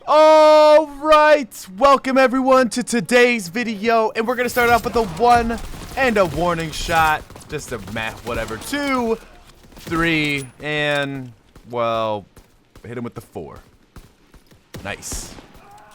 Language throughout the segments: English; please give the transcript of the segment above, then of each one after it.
All right, welcome everyone to today's video, and we're gonna start off with a 1 and a warning shot. Just a whatever, 2, 3, and well, hit him with the 4. Nice,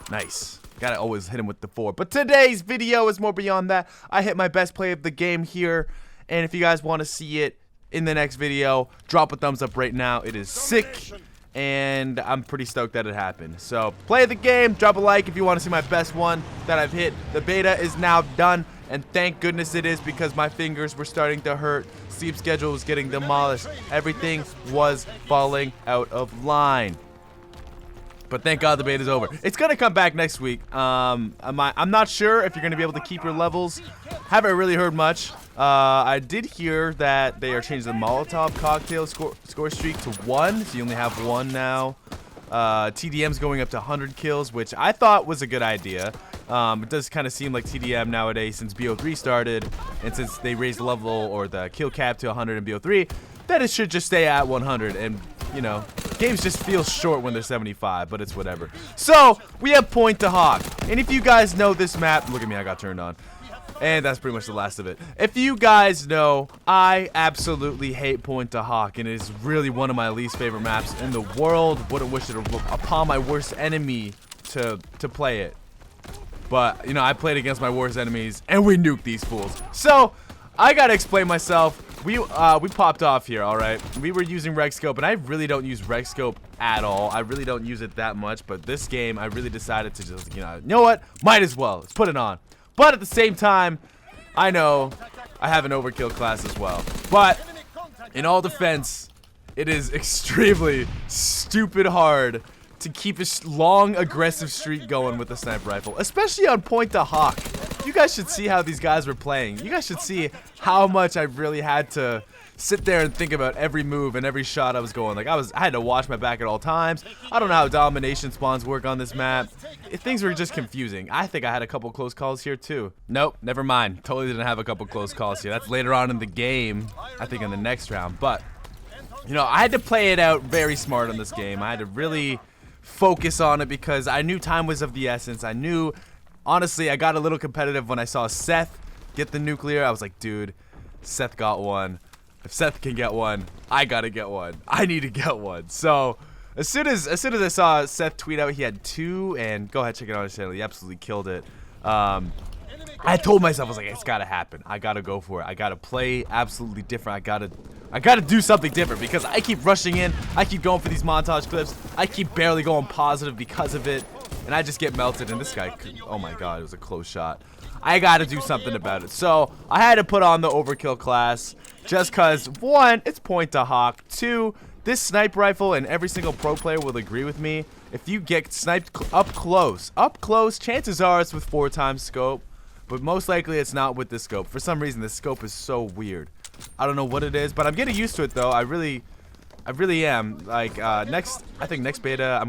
nice. Gotta always hit him with the 4. But today's video is more beyond that. I hit my best play of the game here, and if you guys want to see it in the next video, drop a thumbs up right now. It is sick. And I'm pretty stoked that it happened. So play the game, drop a like if you want to see my best one that I've hit. The beta is now done, and thank goodness it is, because my fingers were starting to hurt. Sleep schedule was getting demolished. Everything was falling out of line. But thank God the beta's over. It's gonna come back next week. I'm not sure if you're gonna be able to keep your levels. Haven't really heard much. I did hear that they are changing the Molotov cocktail score streak to 1, so you only have 1 now. TDM's going up to 100 kills, which I thought was a good idea. It does kind of seem like TDM nowadays, since BO3 started, and since they raised the level or the kill cap to 100 in BO3, that it should just stay at 100. And you know, games just feel short when they're 75, but it's whatever. So we have Point to Hawk, and if you guys know this map, look at me, I got turned on. And that's pretty much the last of it. If you guys know, I absolutely hate Point to Hawk, and it is really one of my least favorite maps in the world. Wouldn't wish it upon my worst enemy to play it. But, you know, I played against my worst enemies, and we nuked these fools. So, I gotta explain myself. We popped off here, alright? We were using Reg Scope, and I really don't use Reg Scope at all. I really don't use it that much, but this game, I really decided to just, you know what? Might as well. Let's put it on. But at the same time, I know I have an overkill class as well. But in all defense, it is extremely stupid hard to keep a long, aggressive streak going with the sniper rifle, especially on Point to Hawk. You guys should see how these guys were playing. You guys should see how much I really had to sit there and think about every move and every shot I was going. Like I had to watch my back at all times. I don't know how domination spawns work on this map. Things were just confusing. I think I had a couple close calls here too. Nope, never mind. Totally didn't have a couple close calls here. That's later on in the game, I think in the next round. But, you know, I had to play it out very smart on this game. I had to really focus on it because I knew time was of the essence. I knew, honestly, I got a little competitive when I saw Seth get the nuclear. I was like, dude, Seth got one. If Seth can get one, I gotta get one. I need to get one. So as soon as I saw Seth tweet out he had 2, and go ahead, check it out on his channel, he absolutely killed it. I told myself, I was like, it's gotta happen. I gotta go for it. I gotta play absolutely different. I gotta do something different, because I keep rushing in. I keep going for these montage clips. I keep barely going positive because of it, and I just get melted. And this guy, oh my god, it was a close shot. I gotta do something about it. So I had to put on the overkill class, just cause 1, it's Point to Hawk. 2, this sniper rifle, and every single pro player will agree with me, if you get sniped up close, chances are it's with 4 times scope, but most likely it's not with this scope. For some reason, this scope is so weird. I don't know what it is, but I'm getting used to it though. I really am. Like I think next beta,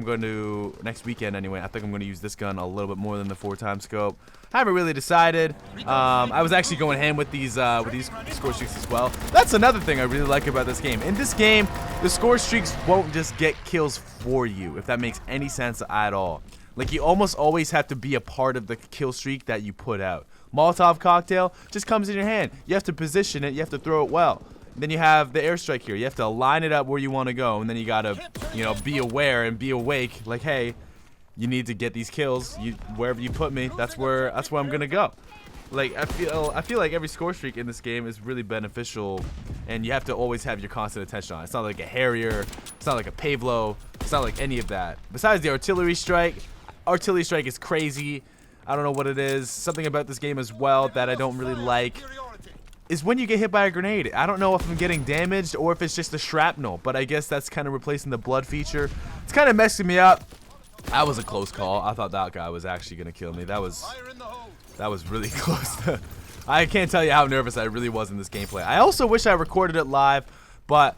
next weekend anyway, I think I'm gonna use this gun a little bit more than the 4 times scope. I haven't really decided. I was actually going ham with these score streaks as well. That's another thing I really like about this game. In this game, the score streaks won't just get kills for you, if that makes any sense at all. Like, you almost always have to be a part of the kill streak that you put out. Molotov cocktail just comes in your hand. You have to position it, you have to throw it well. Then you have the airstrike here. You have to line it up where you want to go, and then you gotta, you know, be aware and be awake. Like, hey, you need to get these kills. Wherever you put me, that's where I'm gonna go. Like, I feel like every score streak in this game is really beneficial, and you have to always have your constant attention on it. It's not like a Harrier, it's not like a Pavlo, it's not like any of that. Besides the artillery strike is crazy. I don't know what it is. Something about this game as well that I don't really like is when you get hit by a grenade. I don't know if I'm getting damaged or if it's just the shrapnel, but I guess that's kind of replacing the blood feature. It's kind of messing me up. That was a close call. I thought that guy was actually gonna kill me. That was really close. I can't tell you how nervous I really was in this gameplay. I also wish I recorded it live, but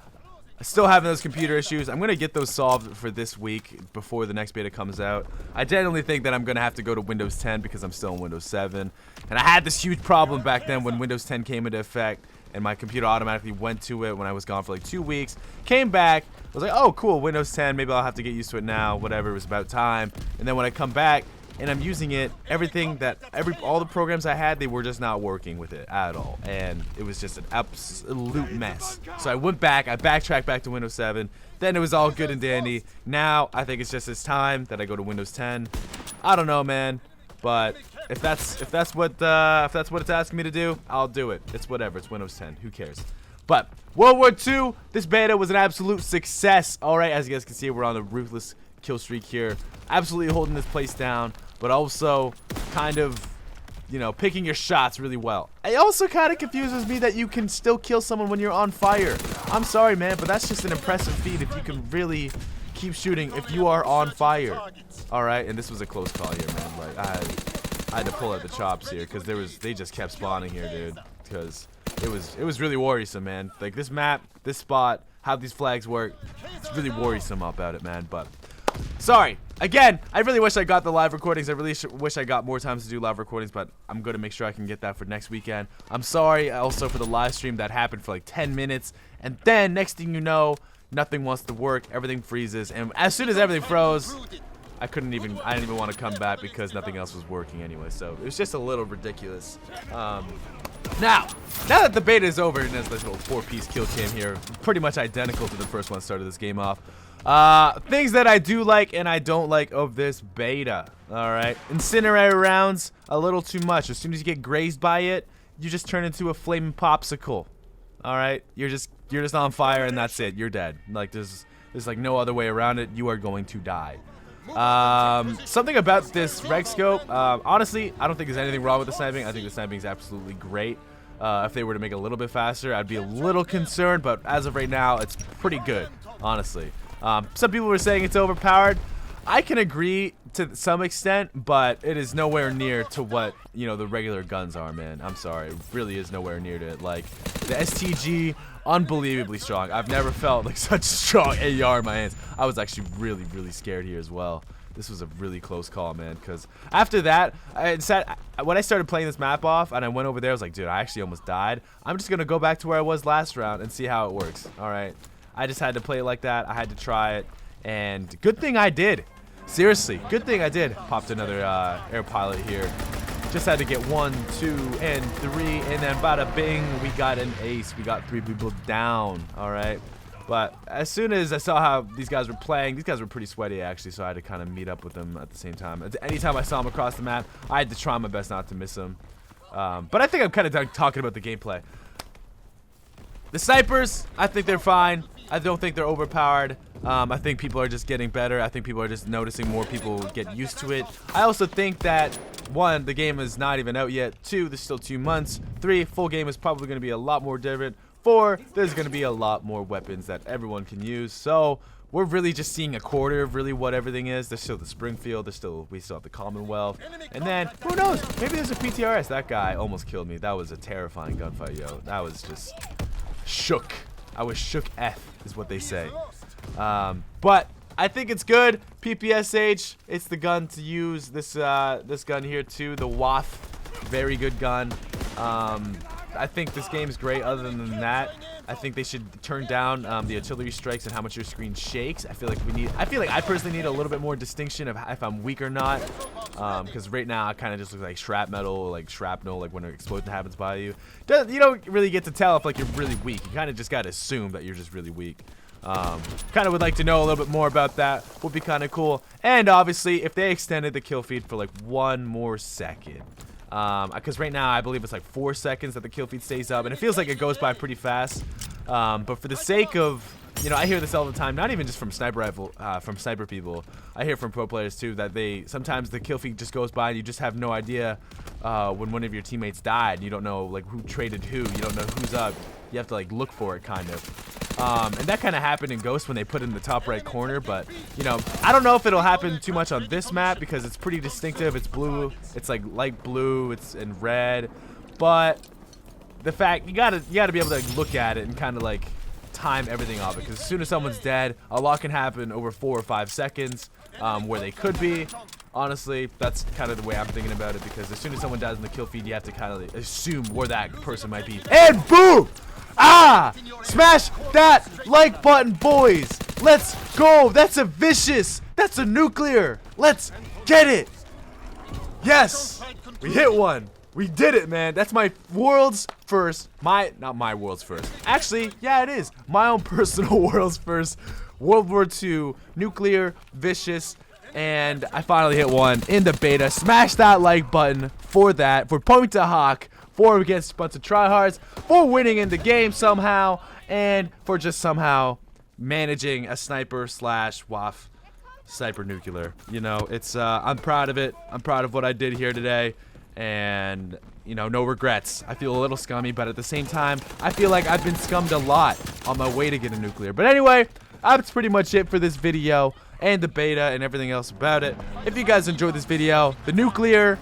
still having those computer issues. I'm gonna get those solved for this week before the next beta comes out. I genuinely think that I'm gonna have to go to Windows 10 because I'm still in Windows 7, and I had this huge problem back then when Windows 10 came into effect, and my computer automatically went to it when I was gone for like 2 weeks. Came back, I was like, oh cool, Windows 10, maybe I'll have to get used to it now, whatever, it was about time. And then when I come back and I'm using it, all the programs I had, they were just not working with it at all, and it was just an absolute mess. So I went back, I backtracked back to Windows 7, then it was all good and dandy. Now I think it's time that I go to Windows 10. I don't know, man, but if that's what it's asking me to do, I'll do it. It's whatever. It's Windows 10. Who cares? But World War II, this beta was an absolute success. All right, as you guys can see, we're on a ruthless kill streak here, absolutely holding this place down, but also kind of, you know, picking your shots really well. It also kind of confuses me that you can still kill someone when you're on fire. I'm sorry, man, but that's just an impressive feat if you can really keep shooting if you are on fire. All right, and this was a close call here, man. Like I had to pull out the chops here because they just kept spawning here, dude. Because it was really worrisome, man. Like this map, this spot, how these flags work, it's really worrisome about it, man. But sorry. Again, I really wish I got the live recordings. I really wish I got more times to do live recordings, but I'm going to make sure I can get that for next weekend. I'm sorry also for the live stream that happened for like 10 minutes, and then next thing you know, nothing wants to work, everything freezes, and as soon as everything froze, I didn't even want to come back because nothing else was working anyway, so it was just a little ridiculous. Now that the beta is over and there's this little 4-piece kill cam here, pretty much identical to the first one started this game off. Things that I do like and I don't like of this beta. Alright, incinerator rounds, a little too much. As soon as you get grazed by it, you just turn into a flaming popsicle. Alright, you're just on fire and that's it, you're dead. Like there's like no other way around it. You are going to die. Something about this reg scope, honestly, I don't think there's anything wrong with the sniping. I think the sniping is absolutely great. If they were to make it a little bit faster, I'd be a little concerned, but as of right now, it's pretty good, honestly. Some people were saying it's overpowered. I can agree to some extent, but it is nowhere near to what, you know, the regular guns are, man. I'm sorry, it really is nowhere near to it. Like, the STG, unbelievably strong. I've never felt like such strong AR in my hands. I was actually really, really scared here as well. This was a really close call, man, because after that, when I started playing this map off and I went over there, I was like, dude, I actually almost died. I'm just going to go back to where I was last round and see how it works. All right. I just had to play it like that. I had to try it, and good thing I did. Seriously, good thing I did. Popped another air pilot here. Just had to get 1, 2, and 3, and then bada bing, we got an ace. We got 3 people down. All right. But as soon as I saw how these guys were playing, these guys were pretty sweaty actually, so I had to kind of meet up with them at the same time. Anytime I saw them across the map, I had to try my best not to miss them. But I think I'm kind of done talking about the gameplay. The snipers, I think they're fine. I don't think they're overpowered. I think people are just getting better. I think people are just noticing more people get used to it. I also think that, 1, the game is not even out yet. 2, there's still 2 months. 3, full game is probably going to be a lot more different. 4, there's going to be a lot more weapons that everyone can use. So we're really just seeing a quarter of really what everything is. There's still the Springfield. We still have the Commonwealth. And then, who knows? Maybe there's a PTRS. That guy almost killed me. That was a terrifying gunfight, yo. That was just shook. I was shook F is what they say. But I think it's good. PPSH, it's the gun to use. This gun here too, the WWII, very good gun. I think this game is great. Other than that, I think they should turn down the artillery strikes and how much your screen shakes. I feel like I personally need a little bit more distinction of if I'm weak or not. Because right now I kind of just look like shrapnel, like shrapnel, like when an explosion happens by you. You don't really get to tell if like you're really weak. You kind of just gotta assume that you're just really weak. Kind of would like to know a little bit more about that. Would be kind of cool. And obviously, if they extended the kill feed for like 1 more second. Because right now I believe it's like 4 seconds that the kill feed stays up, and it feels like it goes by pretty fast. But for the sake of, you know, I hear this all the time, not even just from sniper people. I hear from pro players too that sometimes the kill feed just goes by and you just have no idea when one of your teammates died. You don't know like who traded who. You don't know who's up. You have to like look for it kind of. And that kind of happened in Ghost when they put it in the top right corner, but you know, I don't know if it'll happen too much on this map because it's pretty distinctive. It's blue, it's like light blue, it's in red, but the fact you gotta be able to look at it and kind of like time everything off it, because as soon as someone's dead, a lot can happen over 4 or 5 seconds where they could be. Honestly, that's kind of the way I'm thinking about it, because as soon as someone dies in the kill feed, you have to kind of assume where that person might be. And boom! Ah! Smash that like button, boys! Let's go! That's a vicious! That's a nuclear! Let's get it! Yes! We hit one! We did it, man! That's my world's first. Not my world's first. Actually, yeah, it is. My own personal world's first. World War II, nuclear, vicious, and I finally hit one in the beta. Smash that like button for that, for Point to Hawk, for against a bunch of tryhards, for winning in the game somehow, and for just somehow managing a sniper slash WAF sniper nuclear. You know, it's I'm proud of it. I'm proud of what I did here today, and you know, no regrets. I feel a little scummy, but at the same time, I feel like I've been scummed a lot on my way to get a nuclear. But anyway, that's pretty much it for this video and the beta and everything else about it. If you guys enjoyed this video, the nuclear,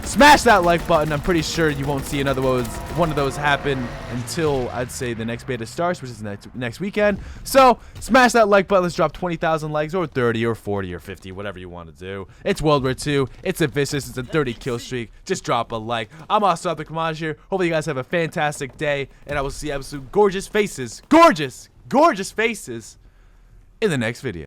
smash that like button. I'm pretty sure you won't see another one of those happen until I'd say the next beta starts, which is next weekend. So smash that like button. Let's drop 20,000 likes, or 30 or 40 or 50, whatever you want to do. It's World War II. It's a vicious. It's a 30 kill streak. Just drop a like. I'm also OpTic Pamaj here. Hopefully you guys have a fantastic day, and I will see absolute gorgeous faces, gorgeous faces in the next video.